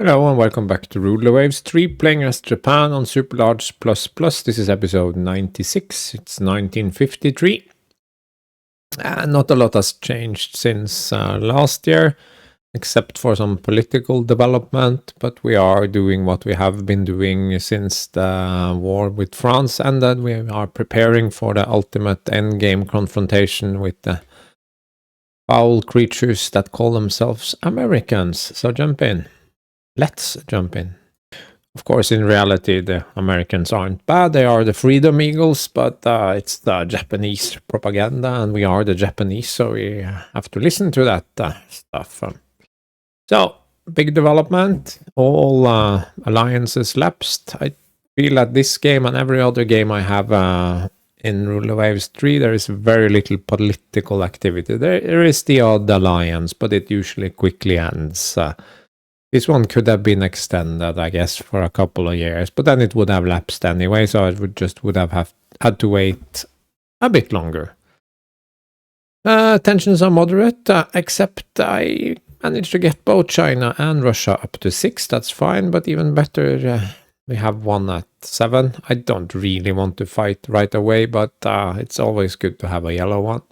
Hello and welcome back to Ruler Waves 3, playing as Japan on Super Large Plus Plus. This is episode 96, it's 1953. Not a lot has changed since last year, except for some political development, but we are doing what we have been doing since the war with France ended. We are preparing for the ultimate endgame confrontation with the foul creatures that call themselves Americans. So jump in. Let's jump in. Of course, in reality, the Americans aren't bad. They are the Freedom Eagles, but it's the Japanese propaganda, and we are the Japanese, so we have to listen to that stuff. So, big development. All alliances lapsed. I feel that this game and every other game I have in Ruler Waves 3, there is very little political activity. There is the odd alliance, but it usually quickly ends. This one could have been extended, I guess, for a couple of years, but then it would have lapsed anyway, so I would have had to wait a bit longer. Tensions are moderate, except I managed to get both China and Russia up to 6. That's fine, but even better, we have one at 7. I don't really want to fight right away, but it's always good to have a yellow one.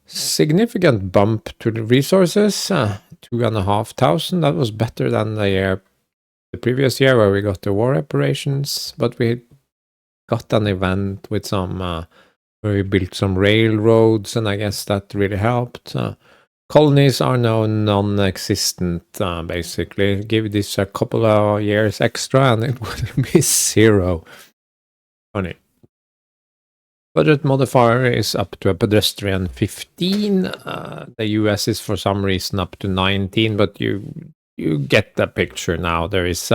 Significant bump to the resources, 2,500. That was better than the previous year where we got the war reparations, but we got an event with some where we built some railroads, and I guess that really helped. Colonies are now non-existent, basically. Give this a couple of years extra and it would be 0. Funny. Budget modifier is up to a pedestrian 15. The US is for some reason up to 19, but you get the picture now. There is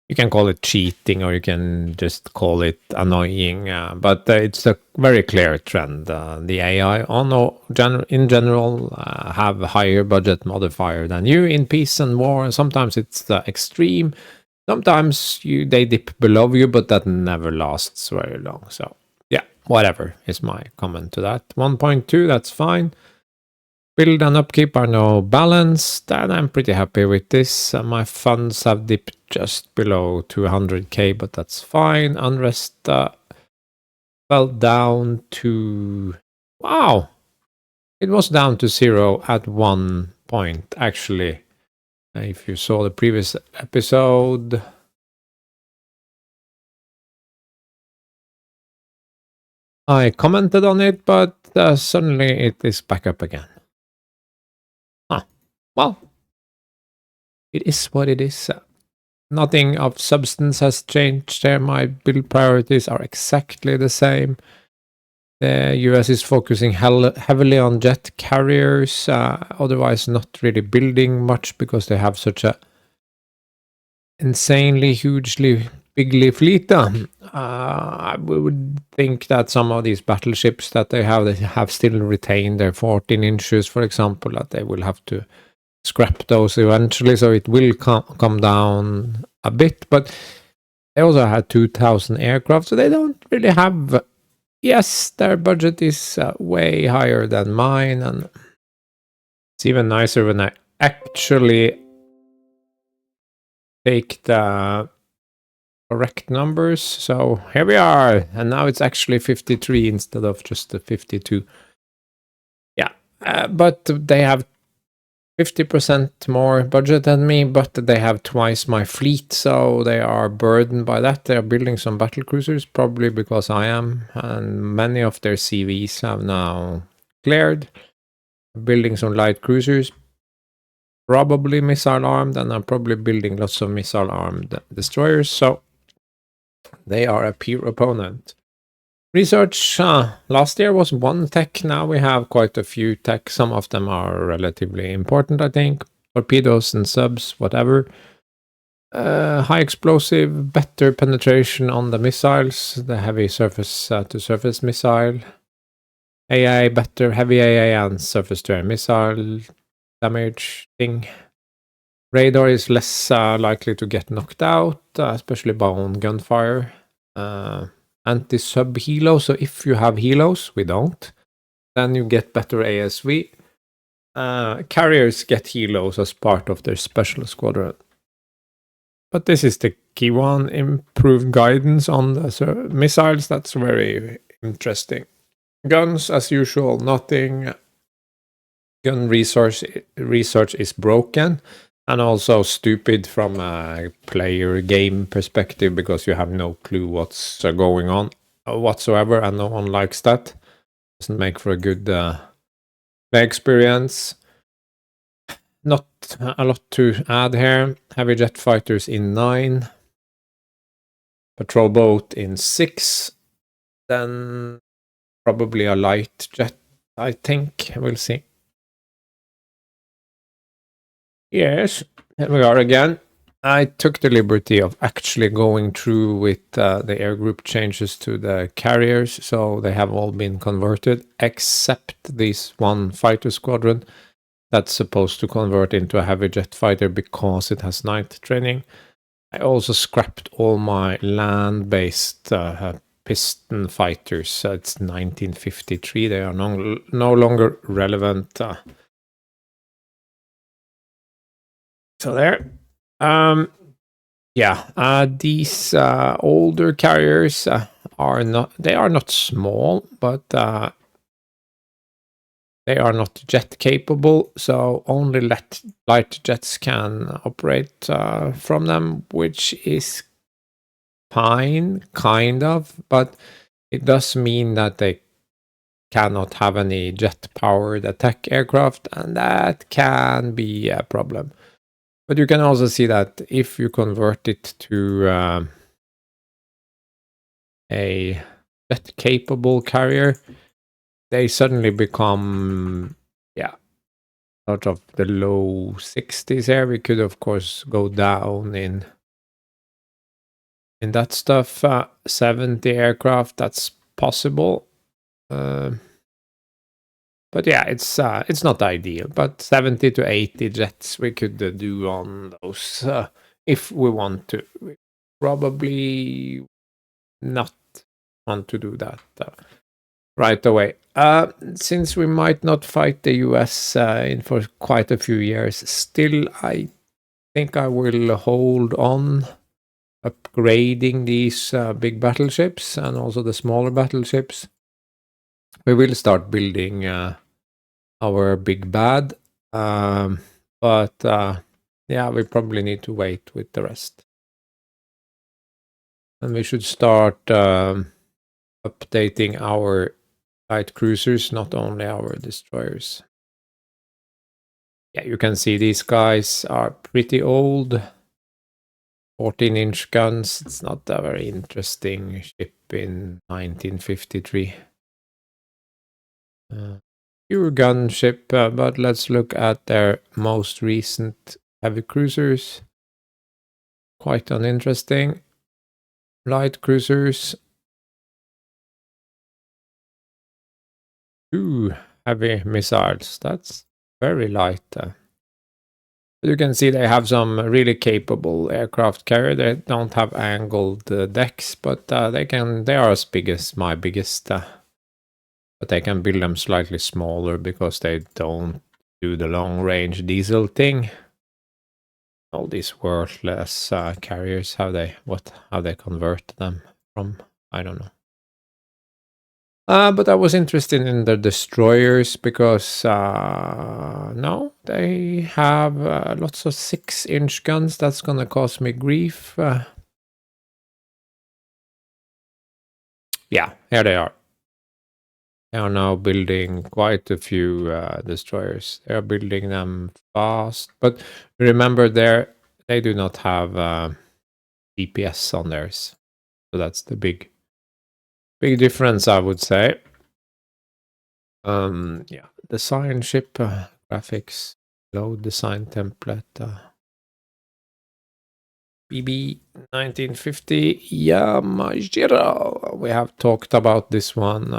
you can call it cheating or you can just call it annoying, but it's a very clear trend. The AI in general have a higher budget modifier than you in peace and war. Sometimes it's the extreme. Sometimes they dip below you, but that never lasts very long. So whatever is my comment to that. 1.2, that's fine. Build and upkeep are now balanced, and I'm pretty happy with this. My funds have dipped just below 200k, but that's fine. Unrest fell down to... Wow! It was down to 0 at one point, actually. If you saw the previous episode... I commented on it, but suddenly it is back up again. Well, it is what it is. Nothing of substance has changed there. My build priorities are exactly the same. The US is focusing heavily on jet carriers, otherwise not really building much because they have such a insanely, hugely bigly fleet. I would think that some of these battleships that they have still retained their 14 inches, for example, that they will have to scrap those eventually, so it will come down a bit, but they also had 2,000 aircraft, so they don't really have... Yes, their budget is way higher than mine, and it's even nicer when I actually take the correct numbers. So here we are, and now it's actually 53 instead of just the 52. Yeah, but they have 50% more budget than me, but they have twice my fleet, so they are burdened by that. They are building some battle cruisers, probably because I am, and many of their CVs have now cleared. Building some light cruisers, probably missile armed, and I'm probably building lots of missile armed destroyers, so they are a peer opponent. Research last year was 1 tech, now we have quite a few tech. Some of them are relatively important, I think. Torpedoes and subs, whatever. High explosive, better penetration on the missiles, the heavy surface-to-surface missile. AI better, heavy AA and surface-to-air missile damage thing. Radar is less likely to get knocked out, especially by gunfire. Anti-sub helo, so if you have helos, we don't, then you get better ASV. Carriers get helos as part of their special squadron. But this is the key one, improved guidance on the missiles. That's very interesting. Guns, as usual, nothing. Gun research is broken and also stupid from a player game perspective because you have no clue what's going on whatsoever, and no one likes that. Doesn't make for a good play experience. Not a lot to add here. Heavy jet fighters in 9. Patrol boat in 6. Then probably a light jet, I think. We'll see. Yes, here we are again. I took the liberty of actually going through with the air group changes to the carriers, so they have all been converted, except this one fighter squadron that's supposed to convert into a heavy jet fighter because it has night training. I also scrapped all my land-based piston fighters. It's 1953. They are no longer relevant. So there. Yeah, these older carriers are not small, but they are not jet capable, so only light jets can operate from them, which is fine, kind of, but it does mean that they cannot have any jet-powered attack aircraft, and that can be a problem. But you can also see that if you convert it to a jet-capable carrier, they suddenly become, sort of the low 60s here. We could, of course, go down in that stuff. 70 aircraft, that's possible. But yeah, it's not ideal. But 70 to 80 jets we could do on those if we want to. We probably not want to do that right away. Since we might not fight the US for quite a few years, still I think I will hold on upgrading these big battleships and also the smaller battleships. We will start building our big bad, but yeah, we probably need to wait with the rest. And we should start updating our light cruisers, not only our destroyers. Yeah, you can see these guys are pretty old. 14-inch guns. It's not a very interesting ship in 1953. Pure gunship, but let's look at their most recent heavy cruisers. Quite uninteresting. Light cruisers. 2 heavy missiles. That's very light. You can see they have some really capable aircraft carrier. They don't have angled decks, but they are as big as my biggest. But they can build them slightly smaller because they don't do the long range diesel thing. All these worthless carriers, how they convert them from, I don't know. But I was interested in the destroyers because no, they have lots of 6-inch guns. That's gonna cause me grief. Yeah, here they are. They are now building quite a few destroyers. They are building them fast, but remember, they do not have DPS on theirs, so that's the big difference, I would say. Yeah, design ship graphics, load design template. BB 1950 Yamashiro. We have talked about this one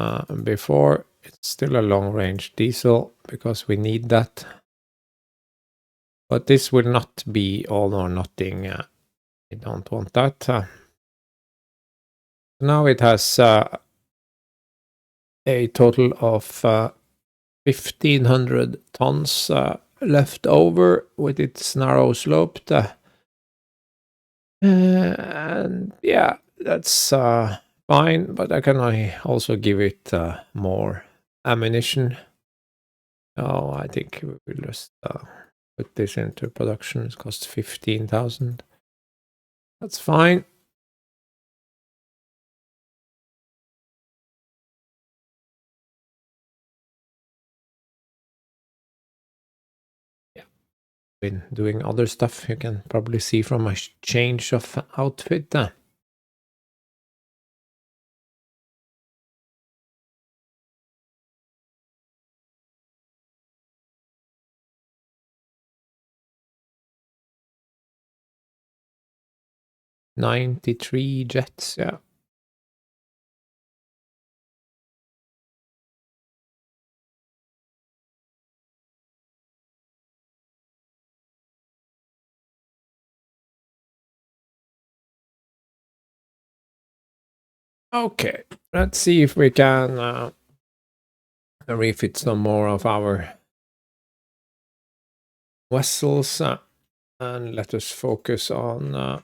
before. It's still a long-range diesel because we need that. But this will not be all or nothing. I don't want that. Now it has a total of 1,500 tons left over with its narrow slope. And yeah, that's fine, but I can also give it more ammunition. Oh, I think we will just put this into production. It costs 15,000. That's fine. Yeah, been doing other stuff. You can probably see from my change of outfit. 93 jets, yeah. Okay, let's see if we can refit some more of our vessels and let us focus on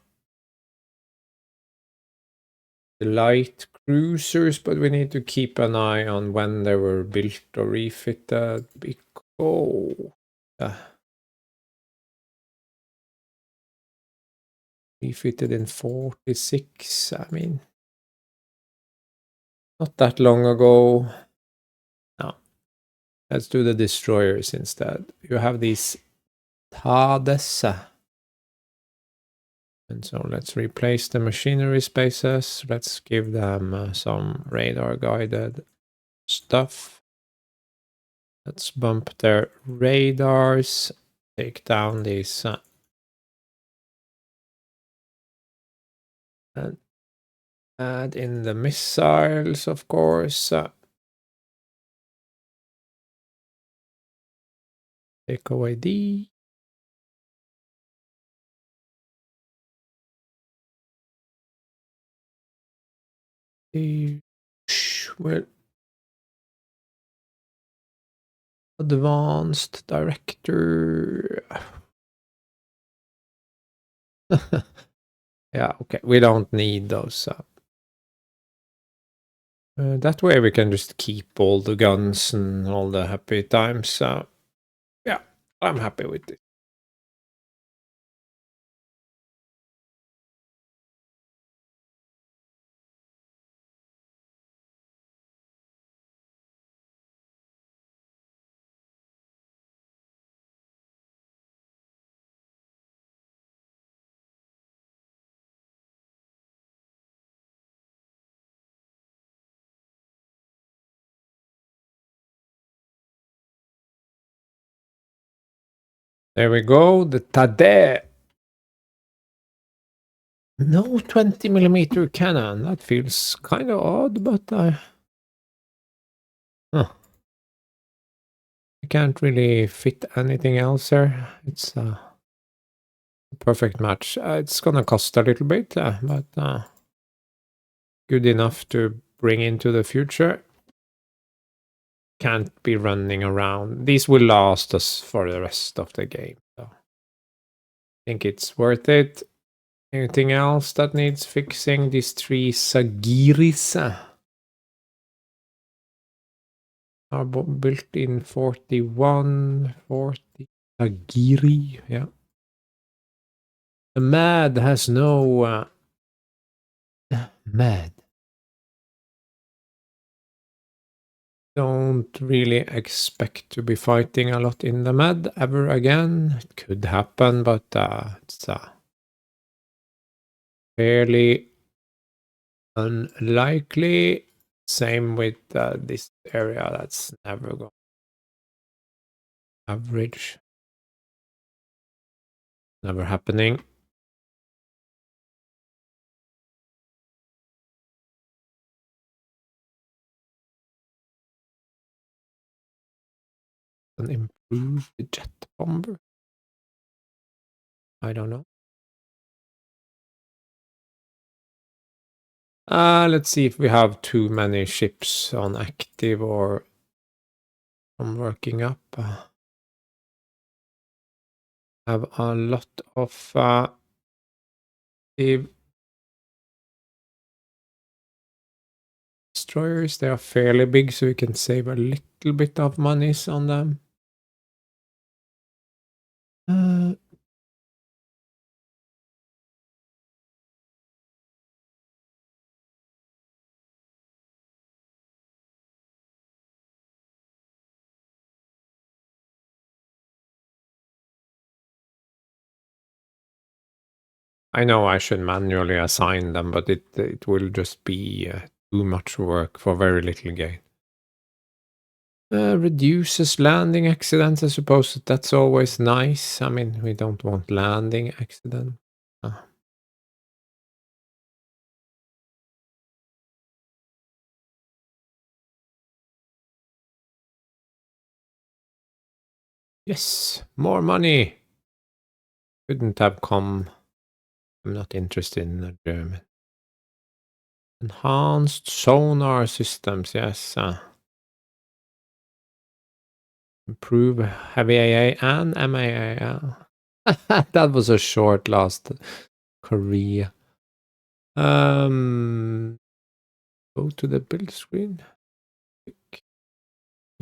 the light cruisers, but we need to keep an eye on when they were built or refitted because refitted in 46. I mean, not that long ago. No, let's do the destroyers instead. You have these TADES. And so let's replace the machinery spaces. Let's give them some radar guided stuff. Let's bump their radars. Take down these and add in the missiles, of course. Take away D. Well, advanced director. Yeah, okay. We don't need those. That way we can just keep all the guns and all the happy times. Yeah, I'm happy with it. There we go, the Tade. No 20mm cannon. That feels kind of odd, but huh. I can't really fit anything else here. It's a perfect match. It's gonna cost a little bit, but good enough to bring into the future. Can't be running around. These will last us for the rest of the game. So I think it's worth it. Anything else that needs fixing? These three Sagiris are built in 41, 40. Sagiri, yeah. The Mad has no... Mad. Don't really expect to be fighting a lot in the Mad ever again. It could happen, but it's fairly unlikely. Same with this area. That's never going average. Never happening. And improve the jet bomber. I don't know. Let's see if we have too many ships on active or from working up. Have a lot of the destroyers. They are fairly big, so we can save a little bit of monies on them. I know I should manually assign them, but it will just be too much work for very little gain. Reduces landing accidents. I suppose that's always nice. I mean, we don't want landing accident. Yes, more money. Couldn't have come. I'm not interested in the German. Enhanced sonar systems, yes. Improve heavy AA and MAA. That was a short last Korea. Go to the build screen.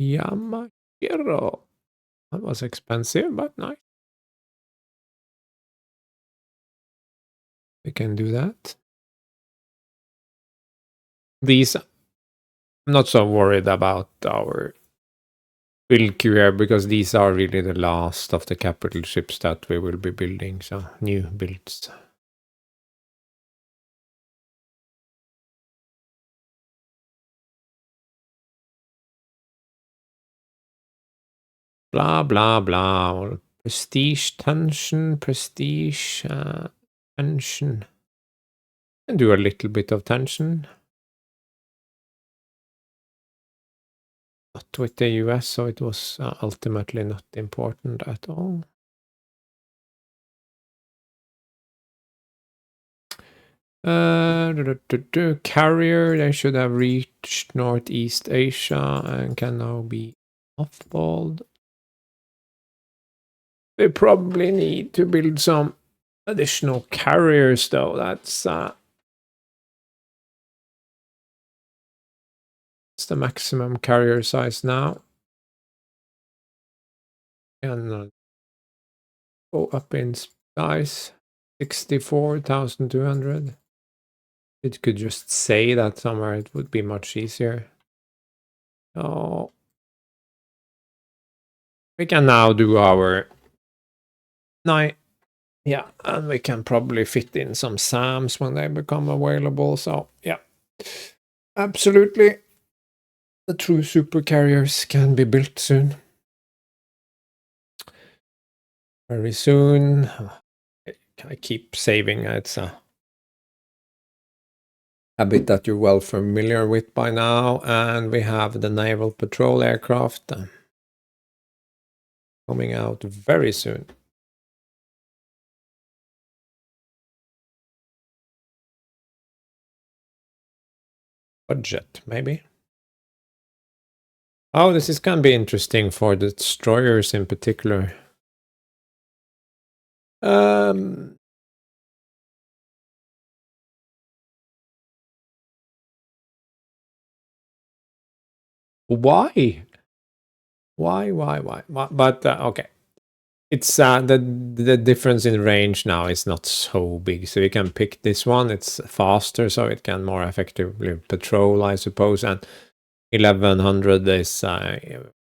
Yamashiro. That was expensive, but nice. We can do that. These, I'm not so worried about our build queue here because these are really the last of the capital ships that we will be building. So new builds. Blah, blah, blah. Prestige, tension, prestige, tension. And do a little bit of tension. Not with the US, so it was ultimately not important at all. Carrier, they should have reached Northeast Asia and can now be offballed. We probably need to build some additional carriers, though. That's the maximum carrier size now. And go up in size, 64,200. It could just say that somewhere. It would be much easier. So we can now do our night. Yeah, and we can probably fit in some SAMs when they become available. So yeah, absolutely. The true super carriers can be built soon. Very soon. I keep saving. It's a habit that you're well familiar with by now. And we have the naval patrol aircraft coming out very soon. Budget, maybe. Oh, this is going to be interesting for the destroyers in particular. Why? Why? But okay. It's the difference in range now is not so big, so you can pick this one. It's faster, so it can more effectively patrol, I suppose. And 1100 is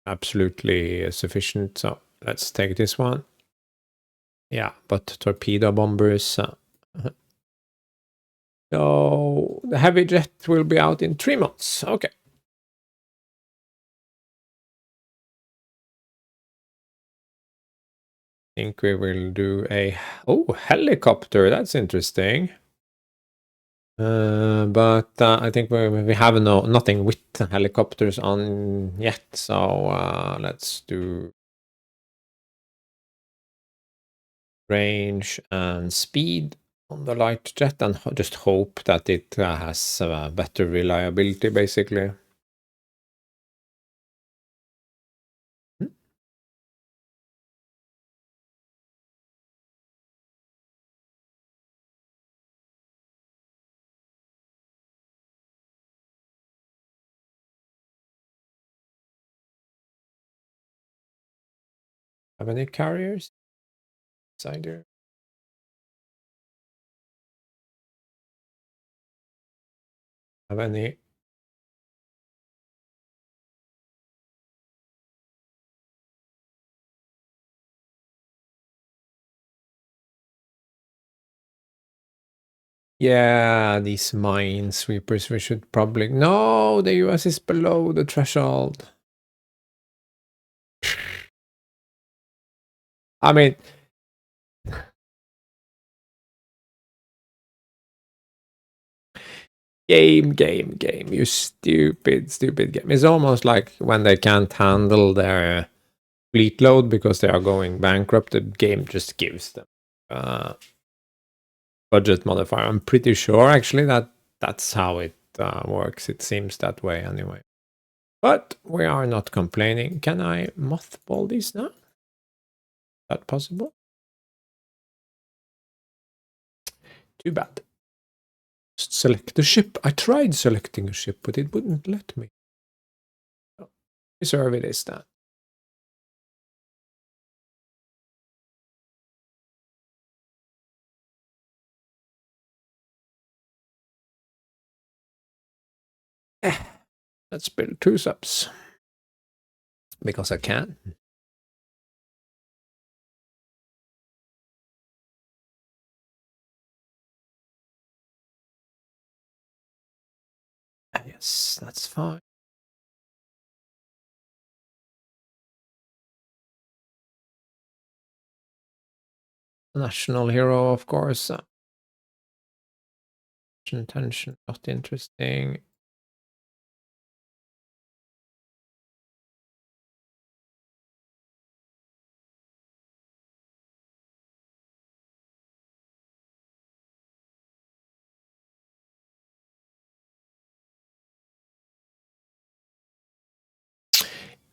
absolutely sufficient. So let's take this one. Yeah, but torpedo bombers. So the heavy jet will be out in 3 months. Okay. I think we will do a helicopter. That's interesting. But I think we have nothing with helicopters on yet. So let's do range and speed on the light jet and just hope that it has better reliability, basically. Have any carriers? Cider. Have any? Yeah, these minesweepers, we should probably... No, the US is below the threshold. I mean... Game, you stupid game. It's almost like when they can't handle their fleet load because they are going bankrupt, the game just gives them budget modifier. I'm pretty sure actually that that's how it works. It seems that way anyway. But we are not complaining. Can I mothball these now? Is that possible? Too bad. Just select the ship. I tried selecting a ship, but it wouldn't let me. Oh, reserve it is then. Let's build 2 subs. Because I can. Yes, that's fine. National hero, of course. Tension, not interesting.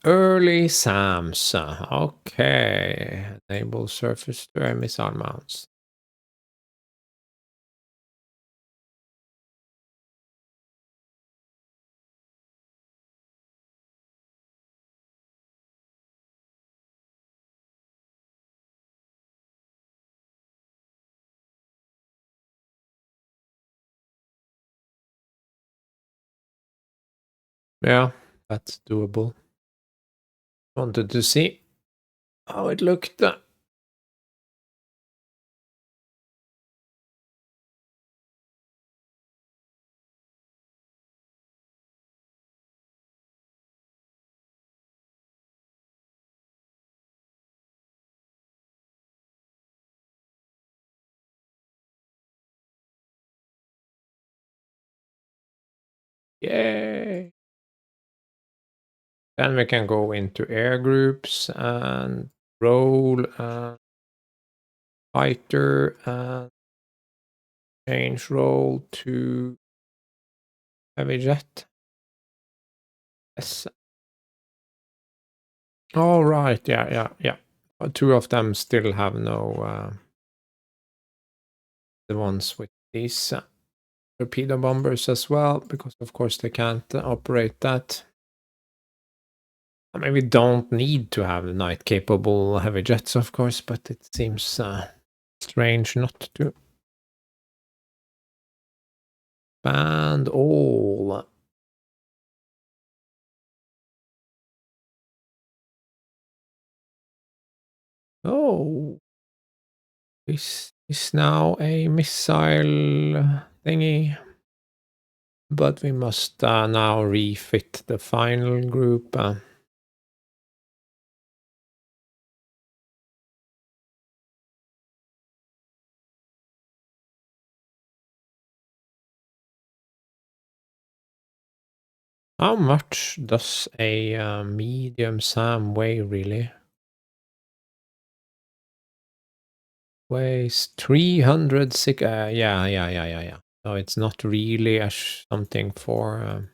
Early SAMs. Okay. Enable surface to air missile mounts. Yeah, that's doable. Wanted to see how it looked. Yay! Then we can go into air groups and roll fighter and change role to heavy jet. Yes. All right. Yeah. 2 of them still have no. The ones with these torpedo bombers as well, because of course they can't operate that. I mean, we don't need to have night capable heavy jets, of course, but it seems strange not to. Band all. Oh, this is now a missile thingy. But we must now refit the final group. How much does a medium SAM weigh, really? Weighs 306. Yeah. So it's not really something for.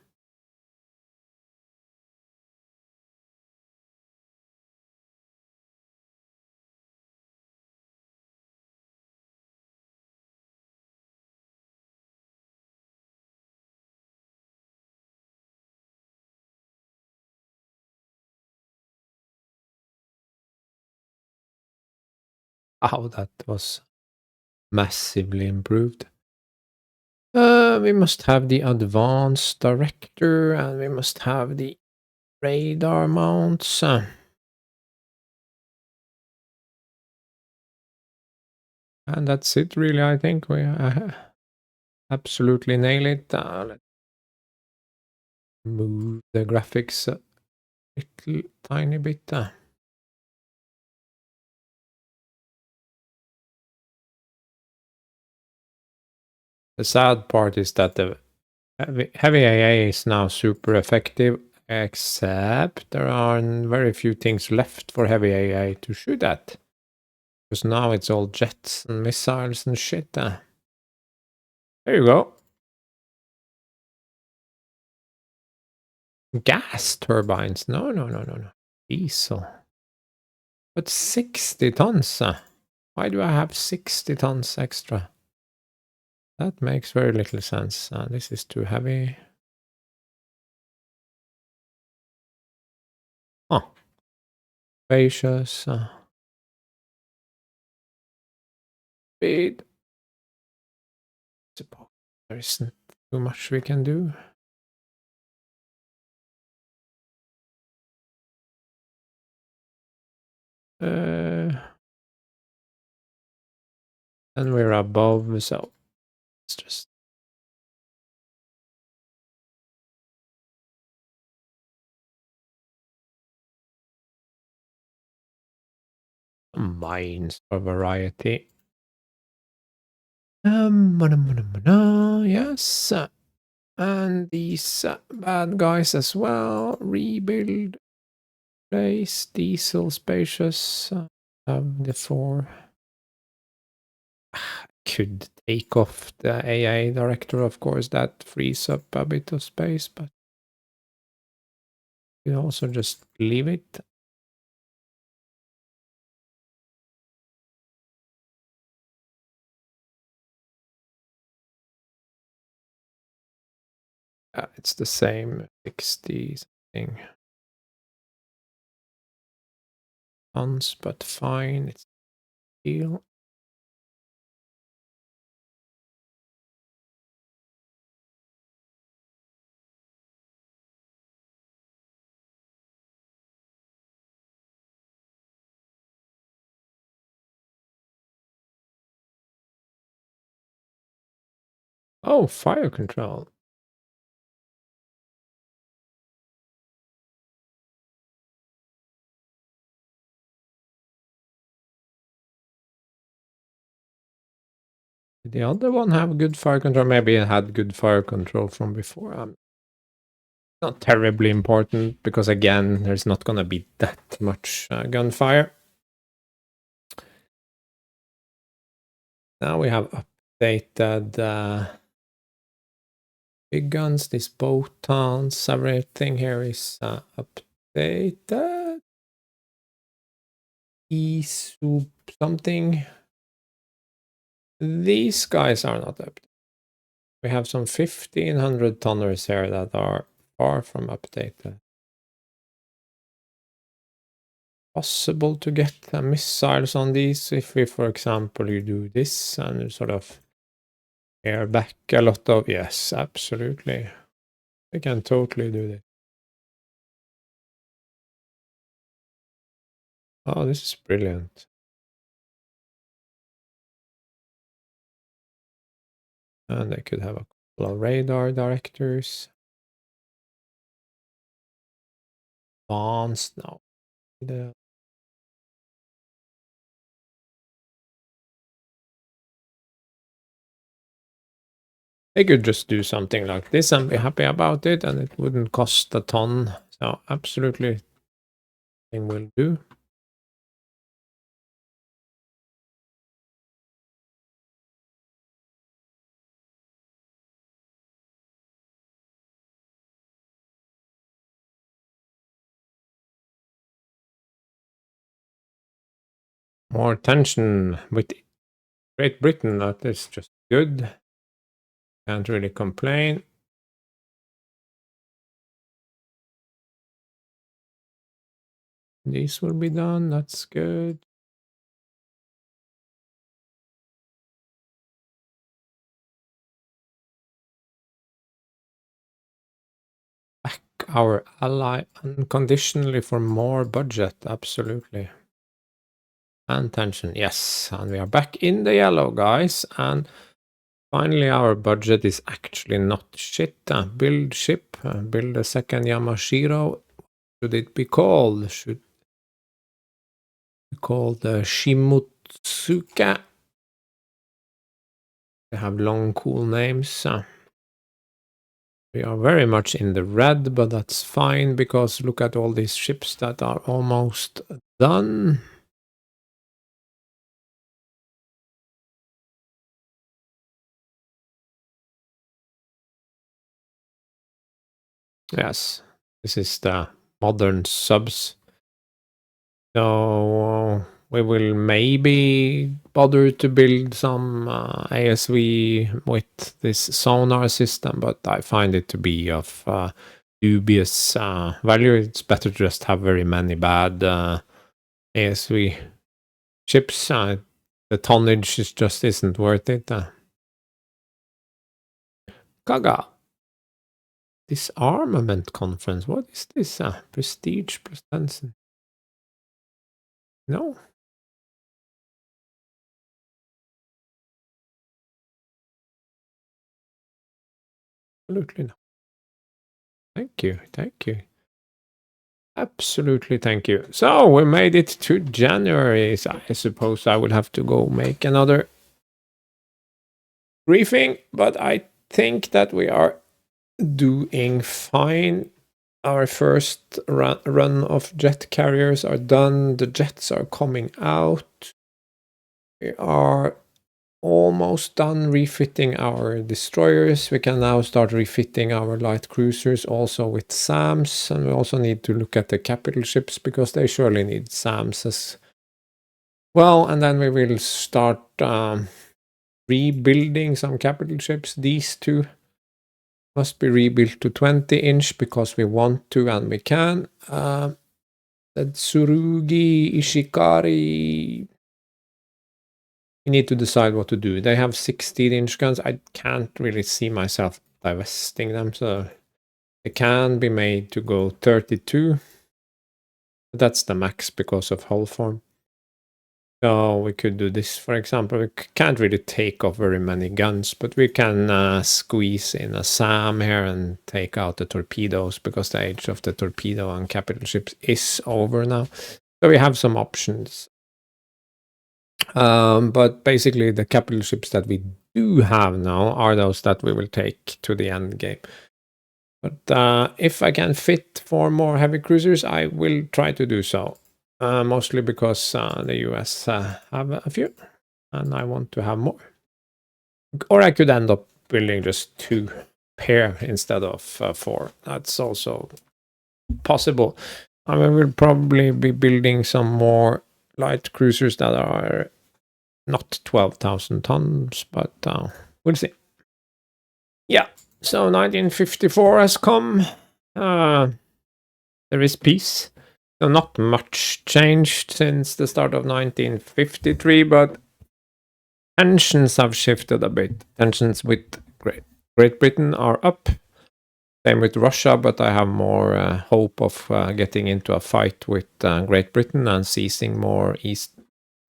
Wow, that was massively improved. We must have the advanced director and we must have the radar mounts. And that's it, really. I think we absolutely nail it. Let's move the graphics a little tiny bit. The sad part is that the heavy AA is now super effective, except there are very few things left for heavy AA to shoot at. Because now it's all jets and missiles and shit. There you go. Gas turbines. No, no, no, no, no. Diesel. But 60 tons. Why do I have 60 tons extra? That makes very little sense. This is too heavy. Oh, spacious. Speed. Suppose there isn't too much we can do. And we're above, so it's just mines for variety. Yes. And these bad guys as well. Rebuild, place, diesel, spacious. Have the 4. Could take off the AI director, of course. That frees up a bit of space, but you can also just leave it. It's the same 60 something tons, but fine. It's deal. Oh, fire control. Did the other one have good fire control? Maybe it had good fire control from before. Not terribly important because, again, there's not going to be that much gunfire. Now we have updated big guns, these boat towns, everything here is updated. E-soup something. These guys are not updated. We have some 1500 tonners here that are far from updated. Possible to get missiles on these if we, for example, you do this and you sort of air back a lot of... Yes, absolutely. We can totally do this. Oh, this is brilliant. And they could have a couple of radar directors. Advanced now. They could just do something like this and be happy about it, and it wouldn't cost a ton. So absolutely, thing will do. More tension with Great Britain. That is just good. Can't really complain. These will be done. That's good. our ally unconditionally for more budget. Absolutely. And tension, yes. And we are back in the yellow, guys. And finally, our budget is actually not shit. Build ship, build a second Yamashiro. Should it be called? Should be called Shimotsuka. They have long, cool names. We are very much in the red, but that's fine because look at all these ships that are almost done. Yes, this is the modern subs. So we will maybe bother to build some ASV with this sonar system, but I find it to be of dubious value. It's better to just have very many bad ASV ships. The tonnage just isn't worth it. Gaga. Disarmament conference. What is this? Prestige plus Benson. No. Absolutely not. Thank you. Thank you. Absolutely, thank you. So we made it to January. So I suppose I will have to go make another briefing, but I think that we are doing fine. Our first run of jet carriers are done. The jets are coming out. We are almost done refitting our destroyers. We can now start refitting our light cruisers also with SAMs, and we also need to look at the capital ships because they surely need SAMs as well. And then we will start rebuilding some capital ships. These two must be rebuilt to 20-inch because we want to and we can. The Tsurugi, Ishikari, we need to decide what to do. They have 16-inch guns. I can't really see myself divesting them, so they can be made to go 32. That's the max because of hull form. So we could do this, for example. We can't really take off very many guns, but we can squeeze in a SAM here and take out the torpedoes because the age of the torpedo and capital ships is over now. So we have some options. But basically the capital ships that we do have now are those that we will take to the end game. But if I can fit 4 more heavy cruisers, I will try to do so. Mostly because the US have a few, and I want to have more. Or I could end up building just 2 pair instead of 4. That's also possible. I mean, we'll probably be building some more light cruisers that are not 12,000 tons, but we'll see. Yeah, so 1954 has come. There is peace. So not much changed since the start of 1953, but tensions have shifted a bit. Tensions with Great Britain are up. Same with Russia, but I have more hope of getting into a fight with Great Britain and seizing more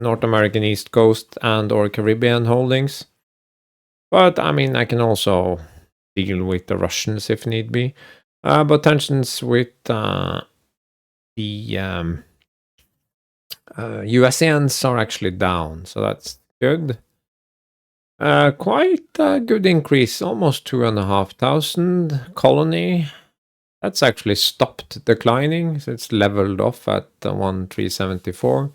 North American East Coast and or Caribbean holdings. But I mean, I can also deal with the Russians if need be. But tensions with the USANs are actually down, so that's good. Quite a good increase, almost 2,500. Colony, that's actually stopped declining, so it's leveled off at 1,374.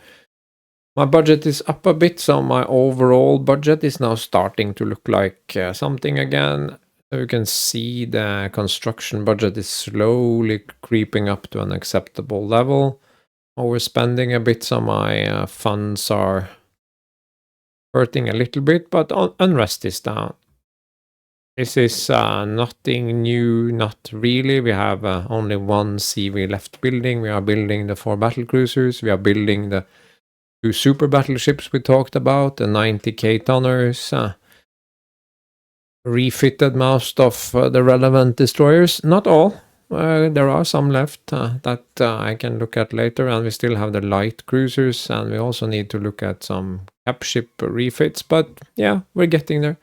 My budget is up a bit, so my overall budget is now starting to look like something again. So you can see the construction budget is slowly creeping up to an acceptable level. Overspending a bit, so my funds are hurting a little bit, but unrest is down. This is nothing new, not really. We have only 1 CV left building. We are building the 4 battle cruisers. We are building the 2 super battleships we talked about, the 90k tonners. Refitted most of the relevant destroyers. Not all. there are some left that I can look at later, and we still have the light cruisers, and we also need to look at some cap ship refits, but yeah, we're getting there.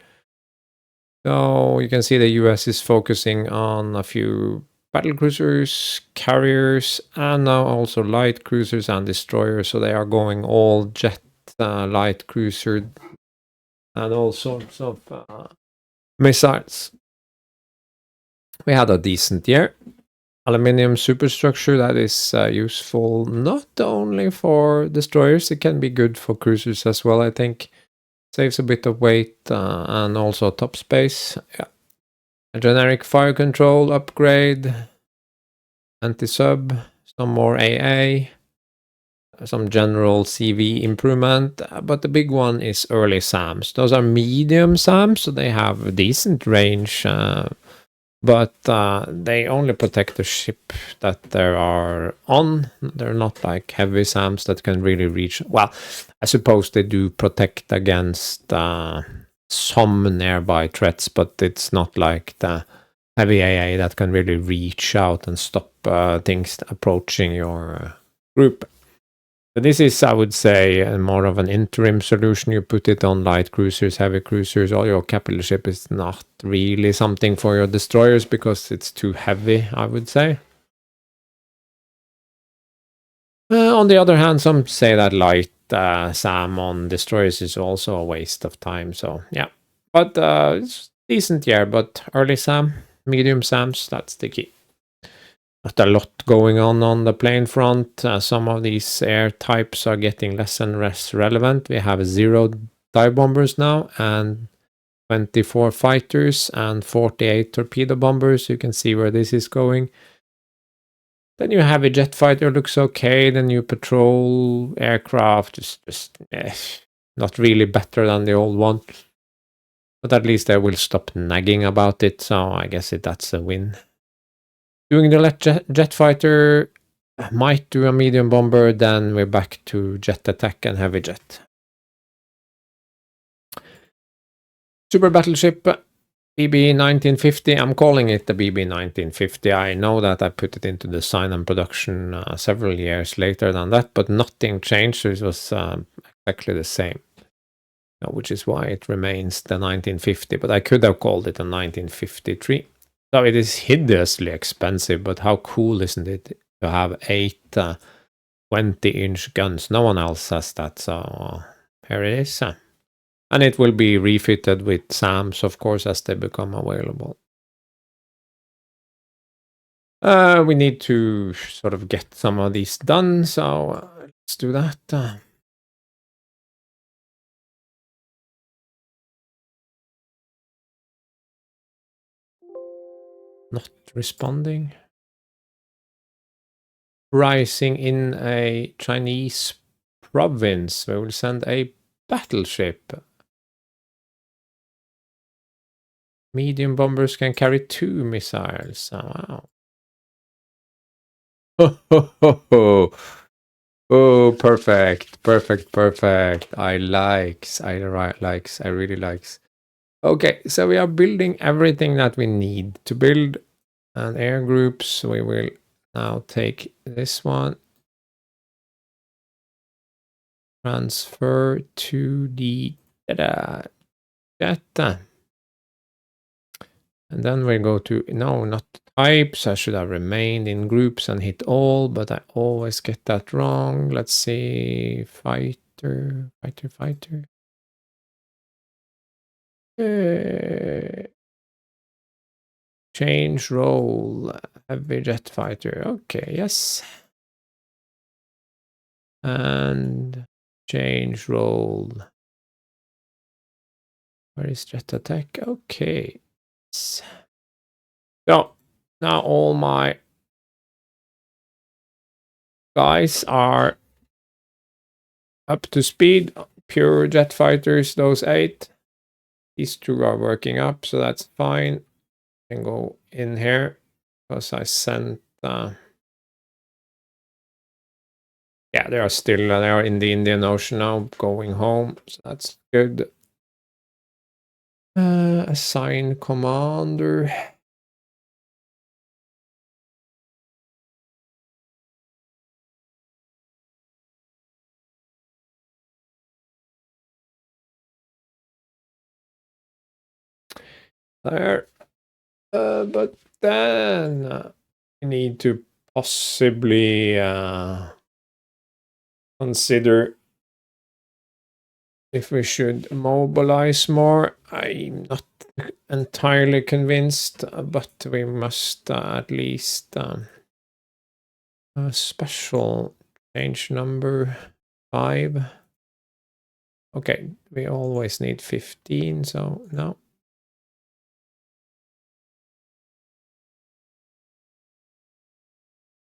So you can see the US is focusing on a few battle cruisers, carriers, and now also light cruisers and destroyers, so they are going all jet light cruiser and all sorts of missiles. We had a decent year. Aluminium superstructure that is useful not only for destroyers, it can be good for cruisers as well, I think. Saves a bit of weight and also top space. Yeah. A generic fire control upgrade, anti-sub, some more AA, some general CV improvement, but the big one is early SAMs. Those are medium SAMs, so they have a decent range, but they only protect the ship that they are on. They're not like heavy SAMs that can really reach. Well, I suppose they do protect against some nearby threats, but it's not like the heavy AA that can really reach out and stop things approaching your group. But this is, I would say, more of an interim solution. You put it on light cruisers, heavy cruisers, or your capital ship is not really something for your destroyers because it's too heavy, I would say. On the other hand, some say that light SAM on destroyers is also a waste of time. So yeah, but it's decent year. But early SAM, medium SAMs, that's the key. Not a lot going on the plane front. Some of these air types are getting less and less relevant. We have 0 dive bombers now and 24 fighters and 48 torpedo bombers. You can see where this is going. Then you have a jet fighter, looks okay. The new patrol aircraft is just not really better than the old one. But at least they will stop nagging about it, so I guess that's a win. Doing the jet fighter, might do a medium bomber, then we're back to jet attack and heavy jet. Super battleship, BB1950. I'm calling it the BB1950. I know that I put it into design and production several years later than that, but nothing changed, so it was exactly the same, which is why it remains the 1950, but I could have called it a 1953. So it is hideously expensive, but how cool isn't it to have 8 20-inch guns? No one else has that, so here it is. And it will be refitted with SAMs, of course, as they become available. We need to sort of get some of these done, so let's do that. Not responding. Rising in a Chinese province. We will send a battleship. Medium bombers can carry 2 missiles. Oh, wow. Oh, perfect. I really likes. Okay, so we are building everything that we need to build. And air groups, we will now take this one. Transfer to the jet. And then we go to, no, not types. I should have remained in groups and hit all, but I always get that wrong. Let's see, fighter. Change role, heavy jet fighter. Okay, yes. And change role. Where is jet attack? Okay. So now all my guys are up to speed. Pure jet fighters, those 8. These 2 are working up, so that's fine. I can go in here because I sent. Yeah, they are in the Indian Ocean now, going home, so that's good. Assign commander. there. But then we need to possibly consider if we should mobilize more. I'm not entirely convinced, but we must at least a special change number 5. Okay, we always need 15, so no.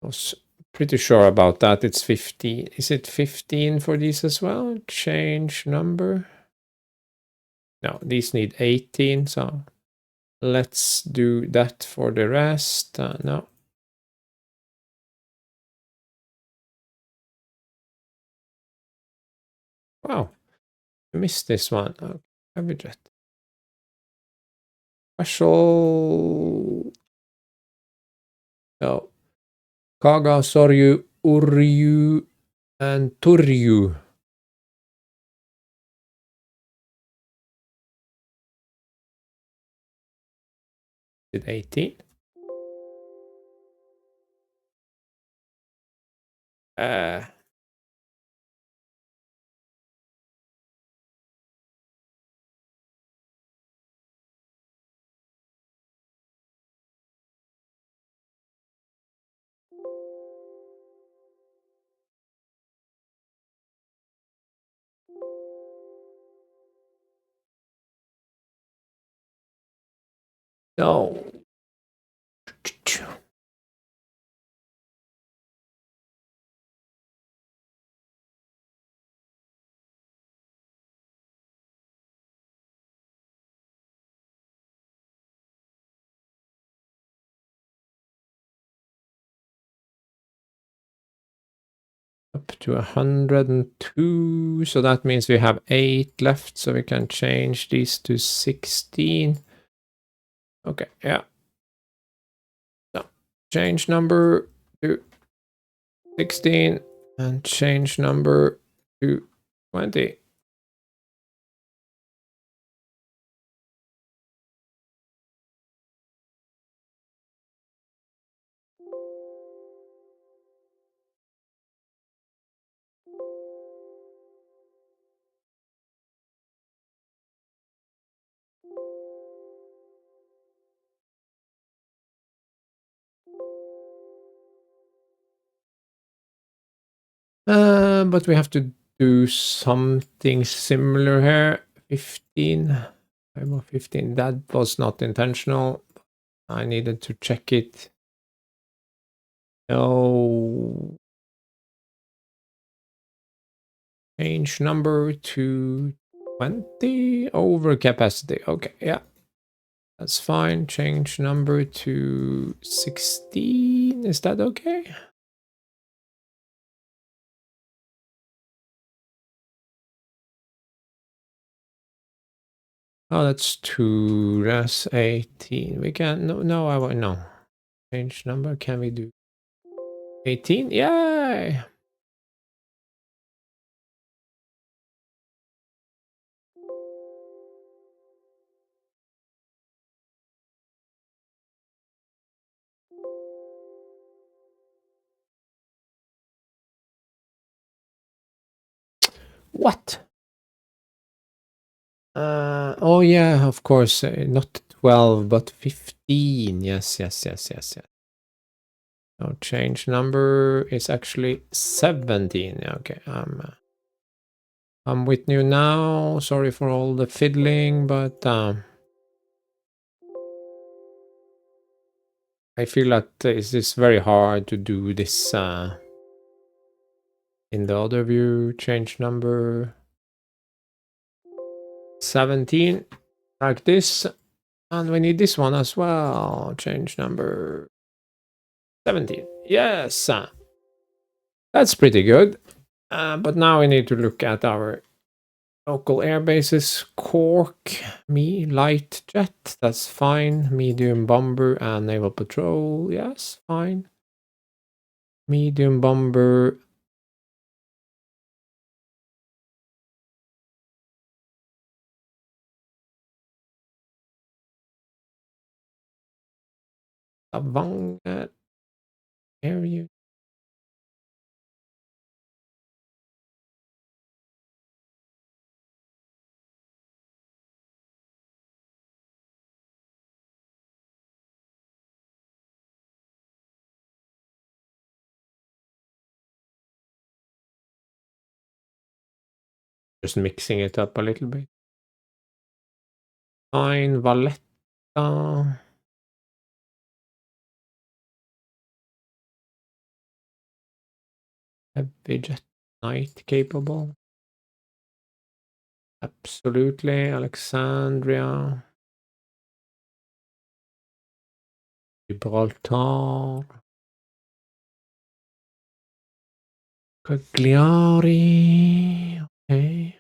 I was pretty sure about that. It's 15. Is it 15 for these as well? Change number. No, these need 18, so let's do that for the rest. No. Wow, I missed this one. Heavy jet. Special. No. Kaga, Soryu, Uryu, and Turyu. Did 18? No. Up to 102, so that means we have 8 left, so we can change these to 16. Okay, yeah. So change number to 16 and change number to 20. But we have to do something similar here. 15. 15. That was not intentional. I needed to check it. No. Change number to 20 over capacity. Okay, yeah. That's fine. Change number to 16. Is that okay? Oh, that's 2. That's 18. We can no, I won't. No. Change number. Can we do 18? Yay! What? Oh yeah, of course. Not 12, but 15. Yes, yes, yes, yes, yes. No, change number is actually 17. Okay, I'm with you now. Sorry for all the fiddling, but I feel that it's very hard to do this in the other view. Change number 17, like this. And we need this one as well. Change number 17. Yes, that's pretty good. But now we need to look at our local air bases. Cork, light jet, that's fine. Medium bomber and naval patrol, yes, fine. Medium bomber. Stavanger area. Just mixing it up a little bit. Fine, Valletta. Heavy jet knight capable. Absolutely. Alexandria. Gibraltar. Cagliari. Okay.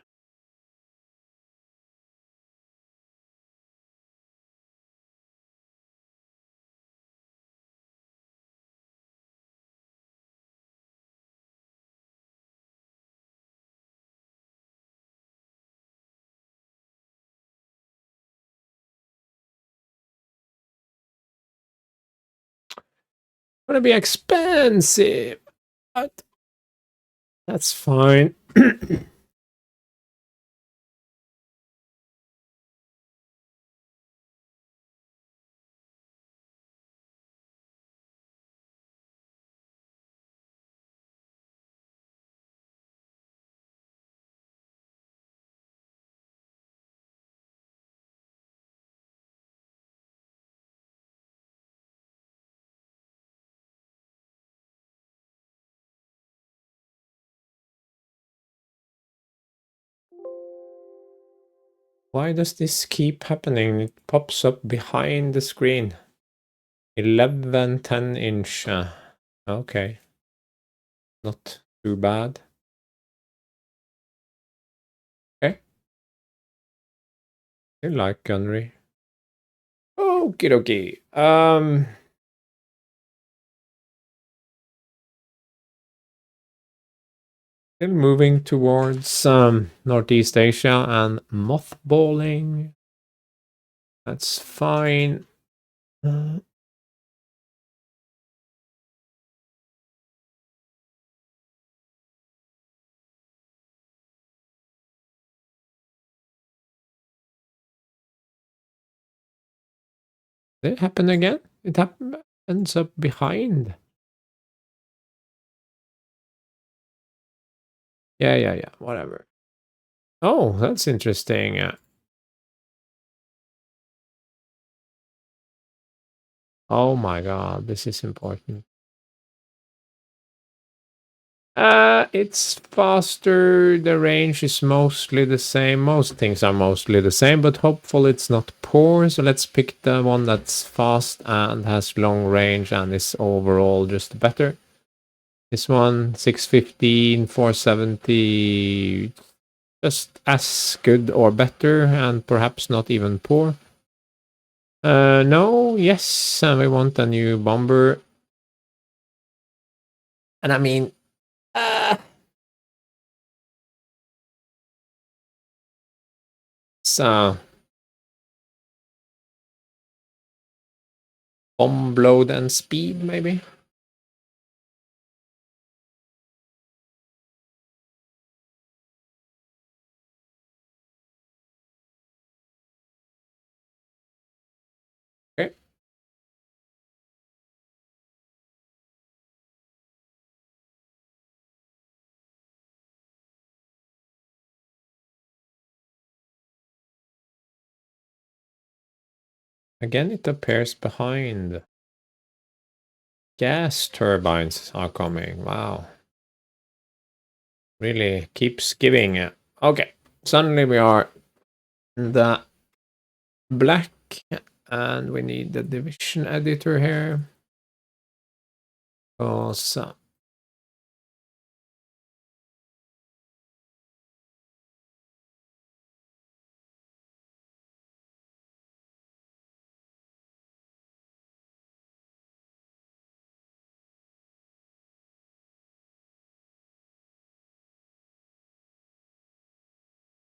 Gonna be expensive. But that's fine. Why does this keep happening? It pops up behind the screen. 11, 10 inch. Okay. Not too bad. Okay. You like gunnery. Okie dokie. Still moving towards Northeast Asia and mothballing. That's fine. Did it happen again? It ends up behind. Yeah. Whatever. Oh, that's interesting. Oh my god, this is important. It's faster. The range is mostly the same. Most things are mostly the same, but hopefully it's not poor. So let's pick the one that's fast and has long range and is overall just better. This one, 615, 470, just as good or better, and perhaps not even poor. No, yes, and we want a new bomber. And I mean, so bomb load and speed, maybe. Okay. Again, it appears behind. Gas turbines are coming. Wow. Really keeps giving. Okay. Suddenly we are in the black and we need the division editor here. Because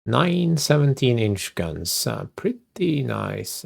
9 17-inch guns. Pretty nice.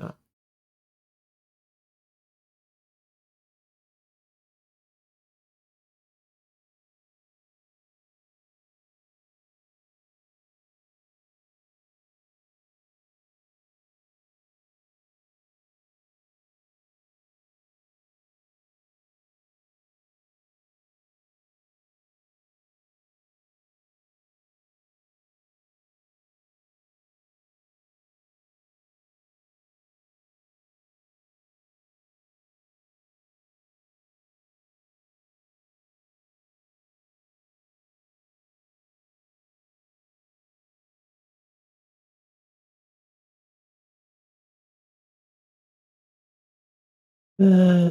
Uh,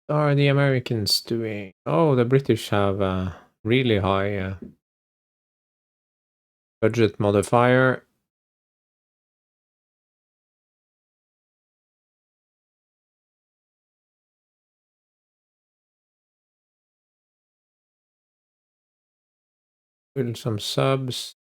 are the Americans doing? Oh, the British have a really high budget modifier. Build some subs.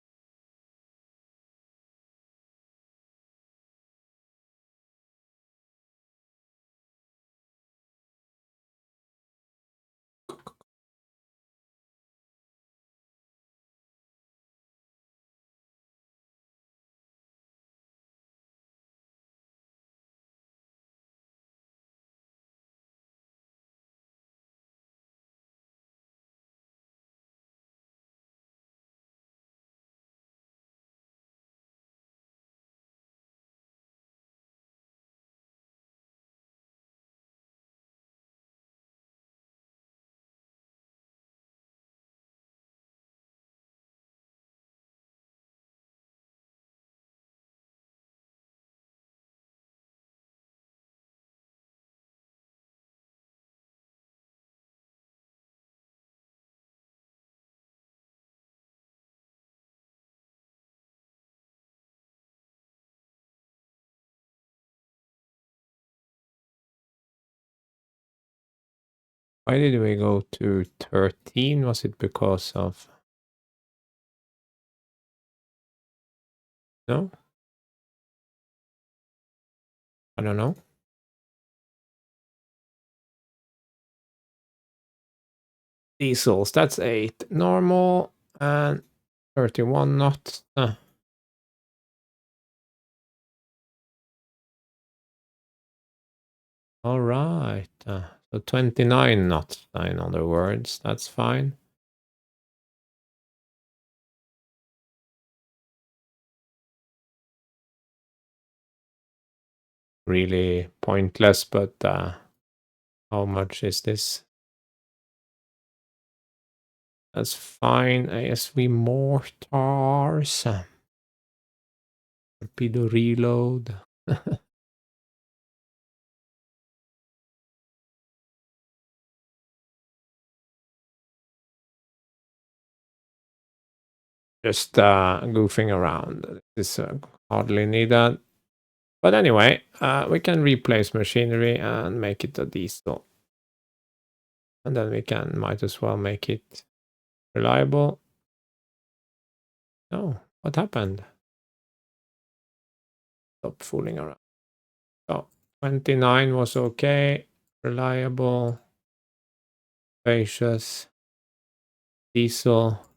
Why did we go to 13? Was it because of... No? I don't know. Diesels, that's 8. Normal and 31 knots. All right. So 29 knots, in other words. That's fine. Really pointless, but how much is this? That's fine. ASV mortars. Torpedo reload. Just goofing around. This hardly needed. But anyway, we can replace machinery and make it a diesel. And then we might as well make it reliable. No, what happened? Stop fooling around. So 29 was okay. Reliable. Spacious. Diesel.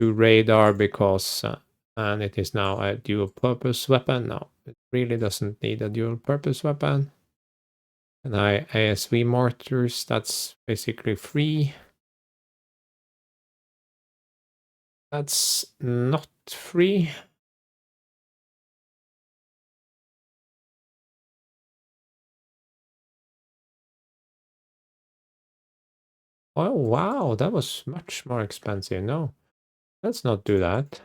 To radar because and it is now a dual purpose weapon. No, it really doesn't need a dual purpose weapon. And ASV mortars, that's basically free. That's not free. Oh wow, that was much more expensive. No, let's not do that.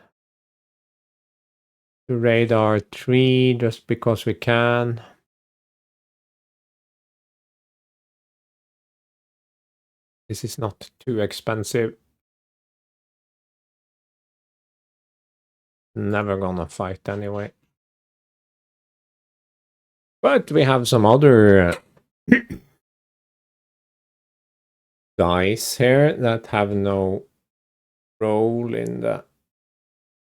To radar 3 just because we can. This is not too expensive. Never gonna fight anyway. But we have some other guys here that have no role in the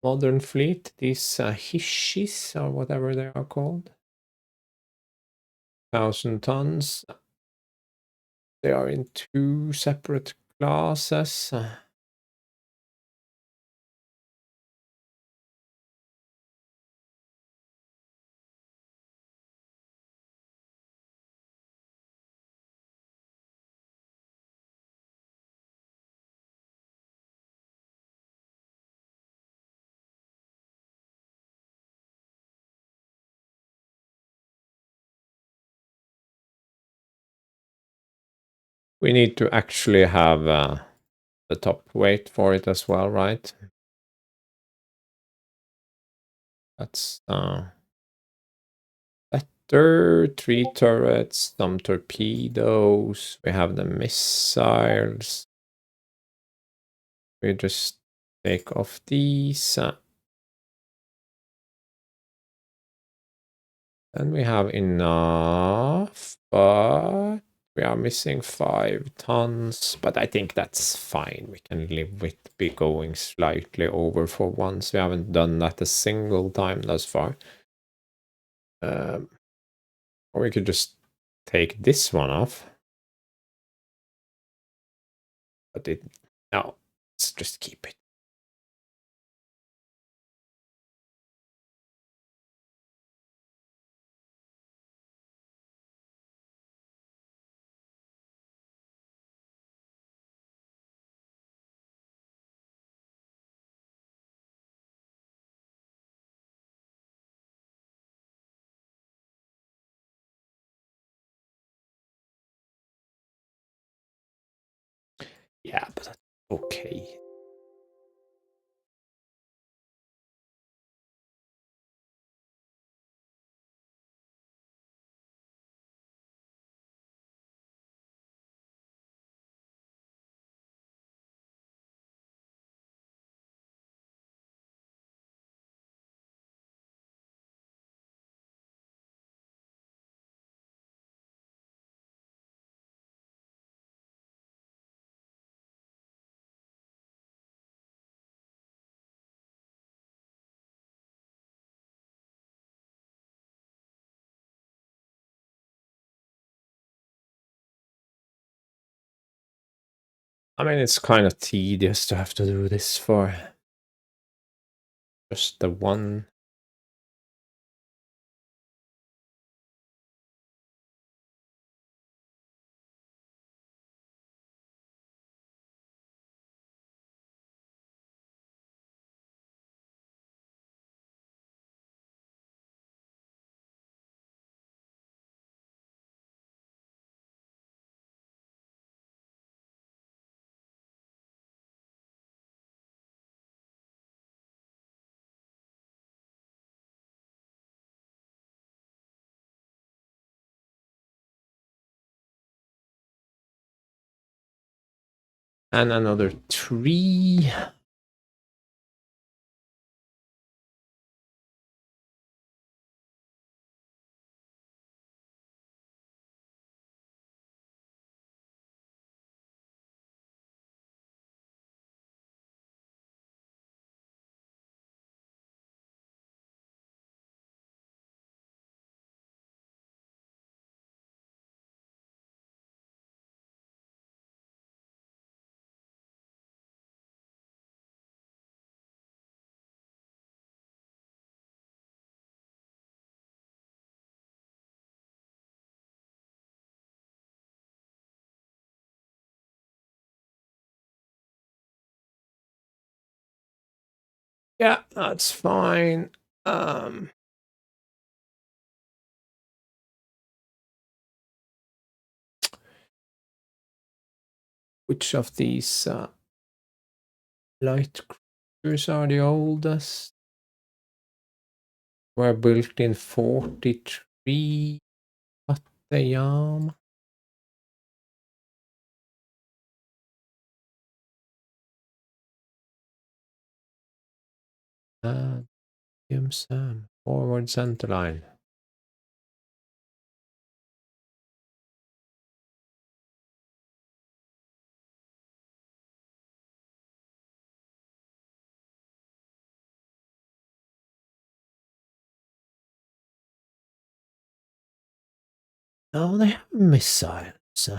modern fleet. These Hishis or whatever they are called. 1,000 tons. They are in 2 separate classes. We need to actually have the top weight for it as well, right? That's better. 3 turrets, some torpedoes. We have the missiles. We just take off these. And we have enough, but we are missing 5 tons. But I think that's fine. We can live with be going slightly over for once. We haven't done that a single time thus far. Or we could just take this one off. But no, let's just keep it. Yeah, but that's okay. I mean, it's kind of tedious to have to do this for just the one. And another 3. Yeah, that's fine. Which of these light cruisers are the oldest? Were built in 43. Pattayam. Sam. Forward center line. Oh, they have missiles.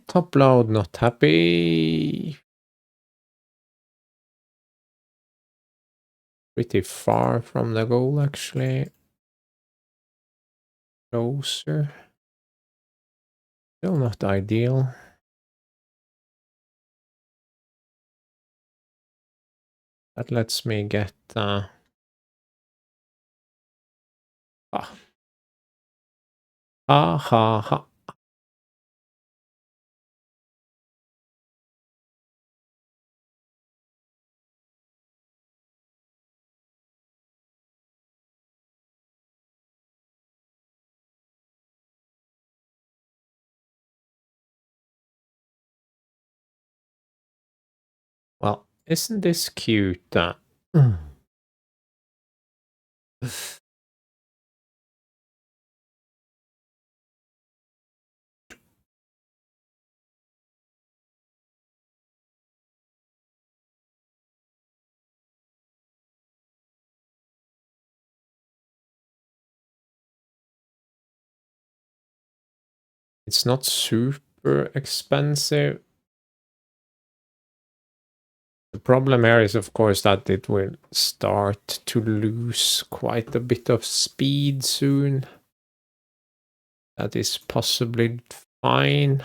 Top load, not happy. Pretty far from the goal, actually. Closer. Still not ideal. That lets me get... Ah. Ha ha ha. Well, isn't this cute? It's not super expensive. The problem here is, of course, that it will start to lose quite a bit of speed soon. That is possibly fine.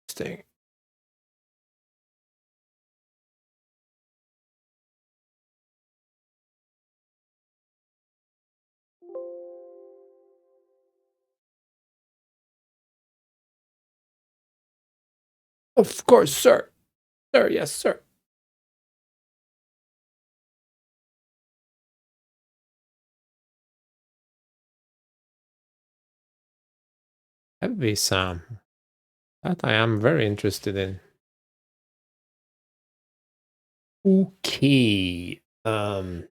Thing. Of course, sir. Sir, yes, sir. Heavy Sam. That I am very interested in. Okay. And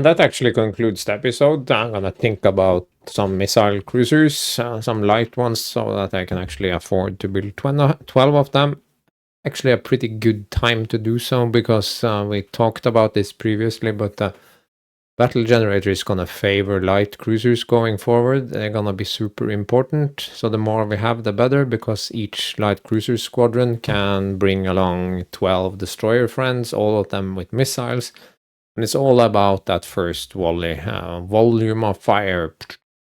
that actually concludes the episode. I'm gonna think about some missile cruisers, some light ones, so that I can actually afford to build 12 of them. Actually, a pretty good time to do so, because we talked about this previously, but battle generator is gonna favor light cruisers going forward. They're gonna be super important. So the more we have, the better, because each light cruiser squadron can bring along 12 destroyer friends, all of them with missiles. And it's all about that first volley, volume of fire,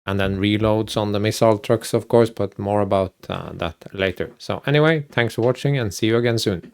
and then reloads on the missile trucks, of course, but more about that later. So anyway, thanks for watching, and see you again soon.